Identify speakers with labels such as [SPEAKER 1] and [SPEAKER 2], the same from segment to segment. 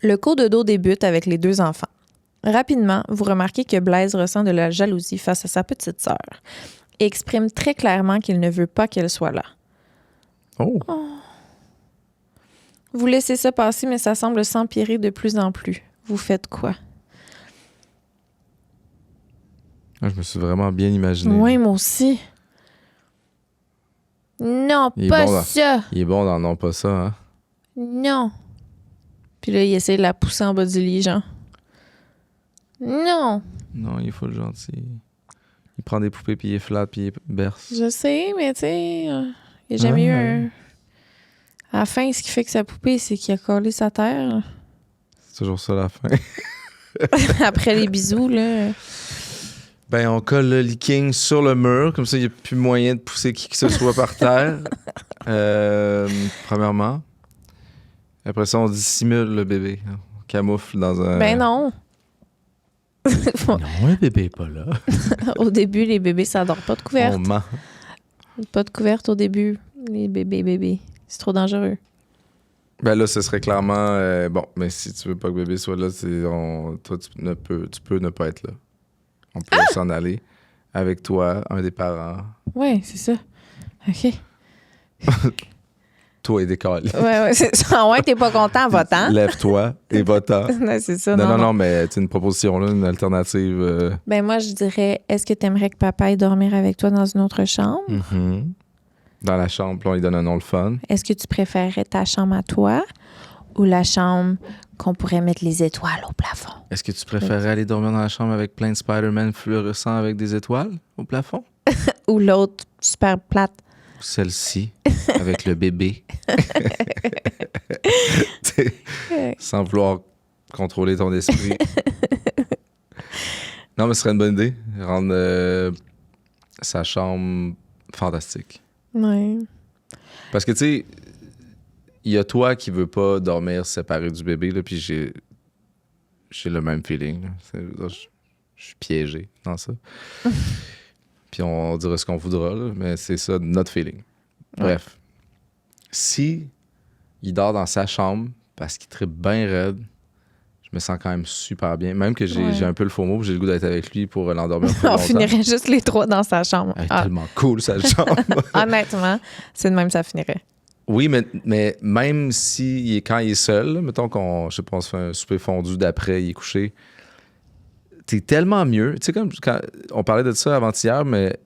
[SPEAKER 1] Le cododo débute avec les 2 enfants. Rapidement, vous remarquez que Blaise ressent de la jalousie face à sa petite sœur et exprime très clairement qu'il ne veut pas qu'elle soit là.
[SPEAKER 2] Oh!
[SPEAKER 1] Vous laissez ça passer, mais ça semble s'empirer de plus en plus. Vous faites quoi?
[SPEAKER 2] Je me suis vraiment bien imaginé.
[SPEAKER 1] Oui, moi aussi. Non,
[SPEAKER 2] Il est
[SPEAKER 1] pas
[SPEAKER 2] bon
[SPEAKER 1] ça!
[SPEAKER 2] Il est bon dans non pas ça, hein?
[SPEAKER 1] Non. Puis là, il essaie de la pousser en bas du lit, genre. Non.
[SPEAKER 2] Non, il est full gentil. Il prend des poupées, puis il est flat, puis il berce.
[SPEAKER 1] Je sais, mais tu sais, il n'y a jamais eu un... À la fin, ce qui fait que sa poupée, c'est qu'il a collé sa terre.
[SPEAKER 2] C'est toujours ça la fin.
[SPEAKER 1] Après les bisous, là.
[SPEAKER 2] Ben, on colle le leaking sur le mur, comme ça, il n'y a plus moyen de pousser qui que ce soit par terre. Premièrement. Après ça, on dissimule le bébé. On camoufle dans un...
[SPEAKER 1] Ben non.
[SPEAKER 2] Non, le bébé n'est pas là.
[SPEAKER 1] Au début, les bébés, ça dort pas de couverte.
[SPEAKER 2] On ment.
[SPEAKER 1] Pas de couverte au début. Les bébés. C'est trop dangereux.
[SPEAKER 2] Ben là, ce serait clairement... bon, mais si tu veux pas que le bébé soit là, toi, tu peux ne pas être là. On peut s'en aller avec toi, un des parents.
[SPEAKER 1] Ouais, c'est ça. OK.
[SPEAKER 2] Toi et décalé.
[SPEAKER 1] Ouais, c'est ça. Ouais, t'es pas content en votant.
[SPEAKER 2] Lève-toi et va-t'en.
[SPEAKER 1] Ouais, c'est ça.
[SPEAKER 2] Non, mais c'est une proposition, là, une alternative.
[SPEAKER 1] Ben moi, je dirais, est-ce que t'aimerais que papa aille dormir avec toi dans une autre chambre?
[SPEAKER 2] Mhm. Dans la chambre, puis on lui donne un nom le fun.
[SPEAKER 1] Est-ce que tu préférerais ta chambre à toi ou la chambre qu'on pourrait mettre les étoiles au plafond?
[SPEAKER 2] Est-ce que tu préférerais aller dormir dans la chambre avec plein de Spider-Man fluorescents avec des étoiles au plafond?
[SPEAKER 1] Ou l'autre super plate?
[SPEAKER 2] Ou celle-ci, avec le bébé? Sans vouloir contrôler ton esprit. Non, mais ce serait une bonne idée. Rendre sa chambre fantastique.
[SPEAKER 1] Ouais.
[SPEAKER 2] Parce que, tu sais, il y a toi qui veux pas dormir séparé du bébé, là, puis j'ai le même feeling. Je suis piégé dans ça. Puis on dira ce qu'on voudra, là, mais c'est ça, notre feeling. Bref. Si il dort dans sa chambre parce qu'il trippe bien raide, je me sens quand même super bien. Même que j'ai un peu le faux mot, j'ai le goût d'être avec lui pour l'endormir plus longtemps.
[SPEAKER 1] On finirait juste les 3 dans sa chambre.
[SPEAKER 2] Elle est tellement cool, sa chambre.
[SPEAKER 1] Honnêtement, c'est de même ça finirait.
[SPEAKER 2] Oui, mais même si quand il est seul, là, mettons qu'on, je sais pas, on se fait un souper fondu d'après, il est couché, t'es tellement mieux. Tu sais, comme quand on parlait de ça avant-hier, mais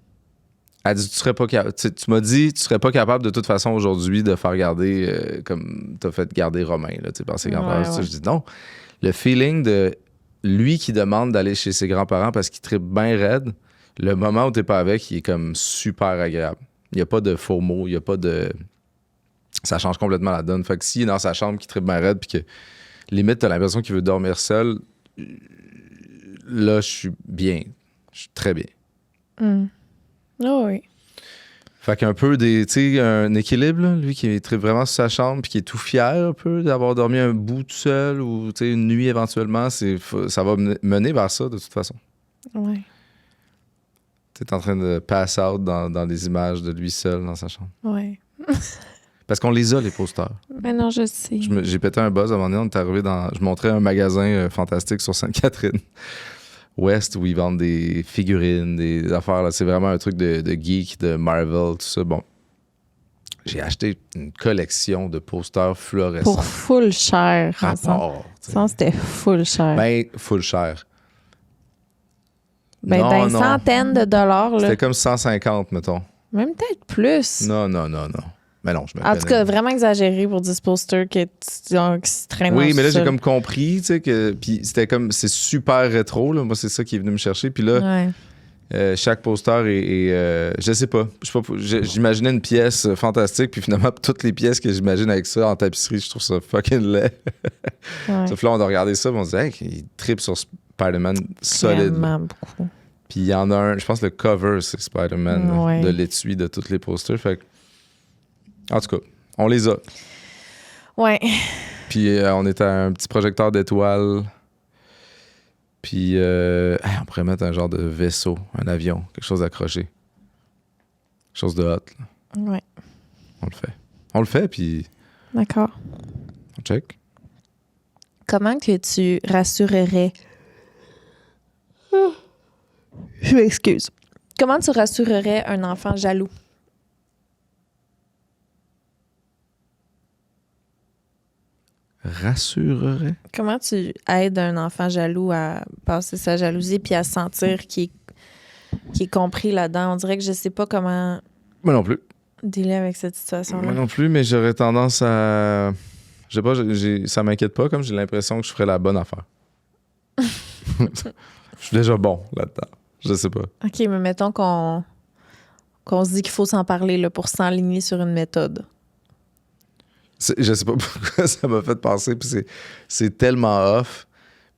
[SPEAKER 2] elle dit, tu m'as dit, tu serais pas capable de toute façon aujourd'hui de faire garder comme t'as fait garder Romain, là, tu sais, par ses grands-parents.
[SPEAKER 1] Ouais.
[SPEAKER 2] Je dis non. Le feeling de lui qui demande d'aller chez ses grands-parents parce qu'il trippe bien raide, le moment où t'es pas avec, il est comme super agréable. Il n'y a pas de faux mots, il n'y a pas de... Ça change complètement la donne. Fait que s'il est dans sa chambre, qui trippe bien raide, puis que limite, t'as l'impression qu'il veut dormir seul, là, je suis bien. Je suis très bien.
[SPEAKER 1] Oh oui.
[SPEAKER 2] Fait qu'un peu un équilibre, là, lui qui trippe vraiment sur sa chambre, puis qui est tout fier un peu d'avoir dormi un bout tout seul, ou une nuit éventuellement, ça va mener vers ça de toute façon.
[SPEAKER 1] Ouais.
[SPEAKER 2] T'es en train de pass out dans les images de lui seul dans sa chambre.
[SPEAKER 1] Ouais.
[SPEAKER 2] Parce qu'on les a, les posters.
[SPEAKER 1] Mais non, je sais.
[SPEAKER 2] J'ai pété un buzz à un moment donné, on est arrivé je montrais un magasin fantastique sur Sainte-Catherine Ouest où ils vendent des figurines, des affaires. Là. C'est vraiment un truc de geek, de Marvel, tout ça. Bon, j'ai acheté une collection de posters fluorescents.
[SPEAKER 1] Pour full cher.
[SPEAKER 2] Ça,
[SPEAKER 1] c'était full cher.
[SPEAKER 2] Ben, full cher.
[SPEAKER 1] Ben, centaines de dollars. Là.
[SPEAKER 2] C'était comme 150, mettons.
[SPEAKER 1] Même peut-être plus.
[SPEAKER 2] Non. Mais non, je me
[SPEAKER 1] En tout cas, vraiment exagéré pour 10 posters qui se traînent.
[SPEAKER 2] Oui, mais là, j'ai comme compris, tu sais, que. Puis c'était comme. C'est super rétro, là. Moi, c'est ça qui est venu me chercher. Puis là, chaque poster est je sais pas. J'imaginais une pièce fantastique, puis finalement, toutes les pièces que j'imagine avec ça en tapisserie, je trouve ça fucking laid. Sauf là, on a regardé ça, puis on se dit, hey, il tripe sur Spider-Man solide.
[SPEAKER 1] Vraiment beaucoup.
[SPEAKER 2] Puis il y en a un, je pense que le cover, c'est Spider-Man, de l'étui de tous les posters. Fait que. En tout cas, on les a.
[SPEAKER 1] Ouais.
[SPEAKER 2] Puis on est à un petit projecteur d'étoiles. Puis on pourrait mettre un genre de vaisseau, un avion, quelque chose d'accroché. Quelque chose de hot. Là.
[SPEAKER 1] Ouais.
[SPEAKER 2] On le fait, puis
[SPEAKER 1] D'accord.
[SPEAKER 2] on check.
[SPEAKER 1] Comment que tu rassurerais... Je m'excuse. Comment tu rassurerais un enfant jaloux?
[SPEAKER 2] Rassurerait?
[SPEAKER 1] Comment tu aides un enfant jaloux à passer sa jalousie puis à sentir qu'il est compris là-dedans? On dirait que je sais pas comment
[SPEAKER 2] Moi non plus.
[SPEAKER 1] dealer avec cette situation-là.
[SPEAKER 2] Moi non plus, mais j'aurais tendance à... Je sais pas, ça m'inquiète pas, comme j'ai l'impression que je ferais la bonne affaire. Je suis déjà bon là-dedans. Je sais pas.
[SPEAKER 1] OK, mais mettons qu'on se dit qu'il faut s'en parler là, pour s'enligner sur une méthode.
[SPEAKER 2] Je sais pas pourquoi ça m'a fait penser, puis c'est tellement off.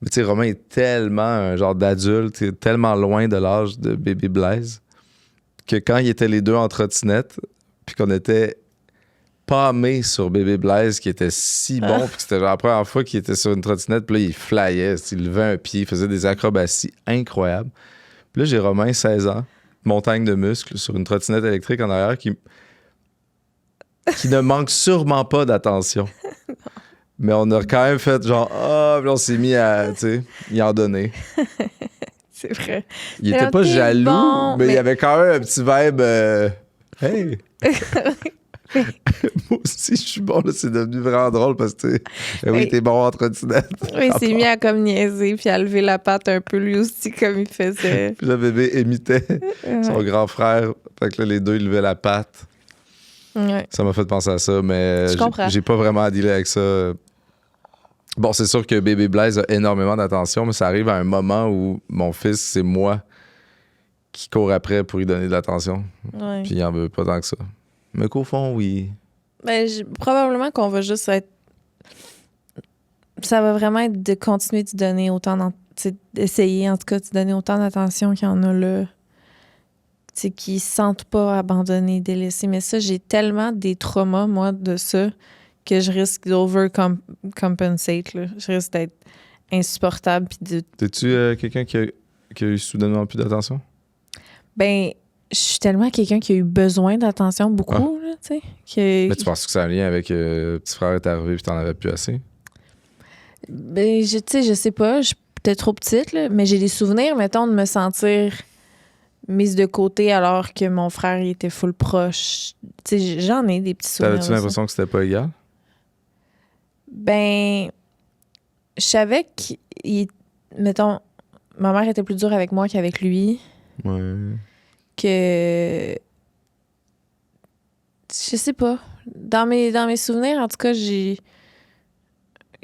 [SPEAKER 2] Mais tu sais, Romain est tellement un genre d'adulte, il est tellement loin de l'âge de bébé Blaise, que quand ils étaient les deux en trottinette, puis qu'on était pâmés sur bébé Blaise, qui était si bon, puis que c'était genre la première fois qu'il était sur une trottinette, puis là, il flyait, il levait un pied, il faisait des acrobaties incroyables. Puis là, j'ai Romain, 16 ans, montagne de muscles, sur une trottinette électrique en arrière, qui ne manque sûrement pas d'attention. Mais on a quand même fait genre, puis on s'est mis à, tu sais, y en donner.
[SPEAKER 1] C'est vrai.
[SPEAKER 2] Il était pas jaloux,
[SPEAKER 1] bon,
[SPEAKER 2] mais il y avait quand même un petit vibe, hey! Moi aussi, je suis bon, là, c'est devenu vraiment drôle parce que, oui, t'es bon en trottinette.
[SPEAKER 1] Oui, il s'est mis à comme niaiser puis à lever la patte un peu lui aussi comme il faisait.
[SPEAKER 2] Puis le bébé imitait son grand frère. Fait que là, les deux, ils levaient la patte.
[SPEAKER 1] Ouais.
[SPEAKER 2] Ça m'a fait penser à ça, mais j'ai pas vraiment à dealer avec ça. Bon, c'est sûr que bébé Blaise a énormément d'attention, mais ça arrive à un moment où mon fils, c'est moi qui court après pour lui donner de l'attention.
[SPEAKER 1] Ouais.
[SPEAKER 2] Puis il en veut pas tant que ça. Mais qu'au fond, oui.
[SPEAKER 1] Ben, probablement qu'on va juste être... Ça va vraiment être de continuer de donner autant d'essayer, en tout cas, de donner autant d'attention qu'il y en a là. T'sais, qui ne se sentent pas abandonnés, délaissés. Mais ça, j'ai tellement des traumas, moi, de ça, que je risque d'overcompensate. Je risque d'être insupportable.
[SPEAKER 2] T'es-tu quelqu'un qui a eu soudainement plus d'attention?
[SPEAKER 1] Ben, je suis tellement quelqu'un qui a eu besoin d'attention beaucoup, là, tu sais.
[SPEAKER 2] Mais tu penses que ça a un lien avec petit frère est arrivé et t'en avais plus assez?
[SPEAKER 1] Ben, tu sais, je sais pas. Je suis peut-être trop petite, là, mais j'ai des souvenirs, mettons, de me sentir mise de côté alors que mon frère il était full proche. Tu sais, j'en ai des petits souvenirs.
[SPEAKER 2] T'avais-tu l'impression que c'était pas égal?
[SPEAKER 1] Ben, je savais mettons, ma mère était plus dure avec moi qu'avec lui.
[SPEAKER 2] Ouais.
[SPEAKER 1] Que... Je sais pas. Dans mes souvenirs, en tout cas, il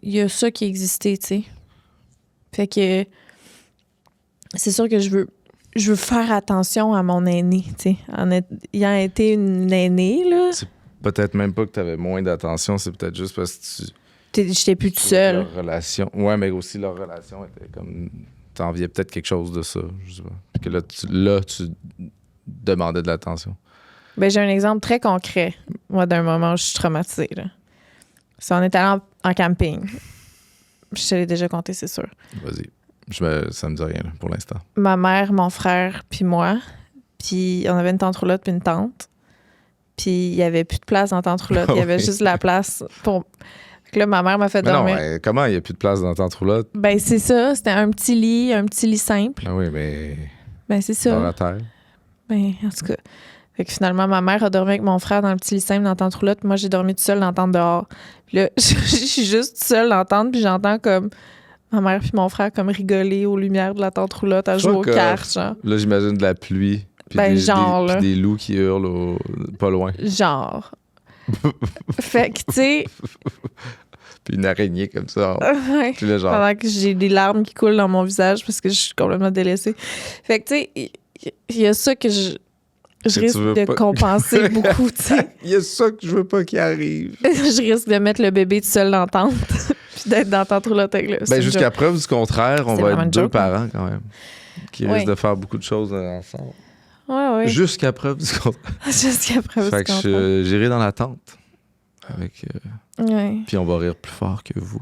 [SPEAKER 1] y a ça qui existait, tu sais. Fait que c'est sûr que je veux faire attention à mon aîné, tu sais. Ayant été une aînée, là.
[SPEAKER 2] C'est peut-être même pas que t'avais moins d'attention, c'est peut-être juste parce que
[SPEAKER 1] j'étais plus toute seule.
[SPEAKER 2] Leur relation... Ouais, mais aussi leur relation était comme... T'enviais peut-être quelque chose de ça, je sais pas. Puis que là, tu demandais de l'attention.
[SPEAKER 1] Ben, j'ai un exemple très concret, moi, d'un moment où je suis traumatisée, là. On est allé en camping. Je te l'ai déjà compté, c'est sûr.
[SPEAKER 2] Vas-y. Ça me dit rien, là, pour l'instant.
[SPEAKER 1] Ma mère, mon frère, puis moi. Puis on avait une tante roulotte puis une tante. Puis il y avait plus de place dans la tante roulotte. Il y avait juste la place pour... Fait que là, ma mère m'a fait dormir.
[SPEAKER 2] Non, comment il n'y a plus de place dans la tante roulotte?
[SPEAKER 1] Ben, c'est ça. C'était un petit lit simple.
[SPEAKER 2] Ah oui, mais...
[SPEAKER 1] Ben, c'est ça.
[SPEAKER 2] Dans la terre.
[SPEAKER 1] Ben, en tout cas... Fait que finalement, ma mère a dormi avec mon frère dans le petit lit simple dans la tente roulotte. Moi, j'ai dormi toute seule dans la tente dehors. Puis là, je suis juste seule dans la tente, puis j'entends comme ma mère puis mon frère comme rigoler aux lumières de la tente roulotte à jouer aux cartes, genre.
[SPEAKER 2] Là, j'imagine de la pluie. Puis
[SPEAKER 1] ben,
[SPEAKER 2] puis des loups qui hurlent pas loin.
[SPEAKER 1] Genre. Fait que, tu sais...
[SPEAKER 2] Puis une araignée comme ça.
[SPEAKER 1] Ouais.
[SPEAKER 2] Puis là, genre...
[SPEAKER 1] Pendant que j'ai des larmes qui coulent dans mon visage parce que je suis complètement délaissée. Fait que, tu sais, il y a ça que je risque de compenser beaucoup, tu sais.
[SPEAKER 2] Il y a ça que je veux pas qu'il arrive.
[SPEAKER 1] Je risque de mettre le bébé tout seul dans la tente puis d'être dans la tente roulotte avec le...
[SPEAKER 2] Ben, jusqu'à preuve du contraire, on va être deux parents, quand même, qui risquent de faire beaucoup de choses ensemble.
[SPEAKER 1] Ouais.
[SPEAKER 2] Jusqu'à preuve du contraire.
[SPEAKER 1] Jusqu'à preuve du contraire.
[SPEAKER 2] Fait que j'irai dans la tente. Avec...
[SPEAKER 1] Ouais.
[SPEAKER 2] Puis on va rire plus fort que vous.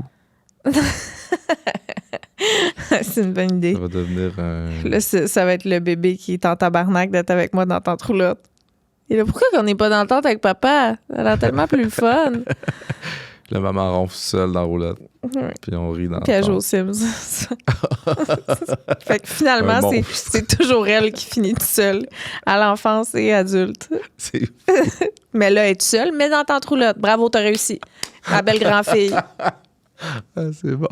[SPEAKER 1] C'est une bonne idée.
[SPEAKER 2] Ça va devenir un...
[SPEAKER 1] Là, ça va être le bébé qui est en tabarnak d'être avec moi dans la tente roulotte. Et là, pourquoi qu'on n'est pas dans le tente avec papa? Ça a l'air tellement plus fun.
[SPEAKER 2] La maman ronfle seule dans la roulotte.
[SPEAKER 1] Ouais.
[SPEAKER 2] Puis on rit dans
[SPEAKER 1] Puis elle joue aux Sims. Fait que finalement, c'est toujours elle qui finit toute seule, à l'enfance et adulte.
[SPEAKER 2] C'est...
[SPEAKER 1] Mais là, elle est toute seule, mais dans ta roulotte. Bravo, t'as réussi. La belle grand-fille.
[SPEAKER 2] Ah, c'est bon.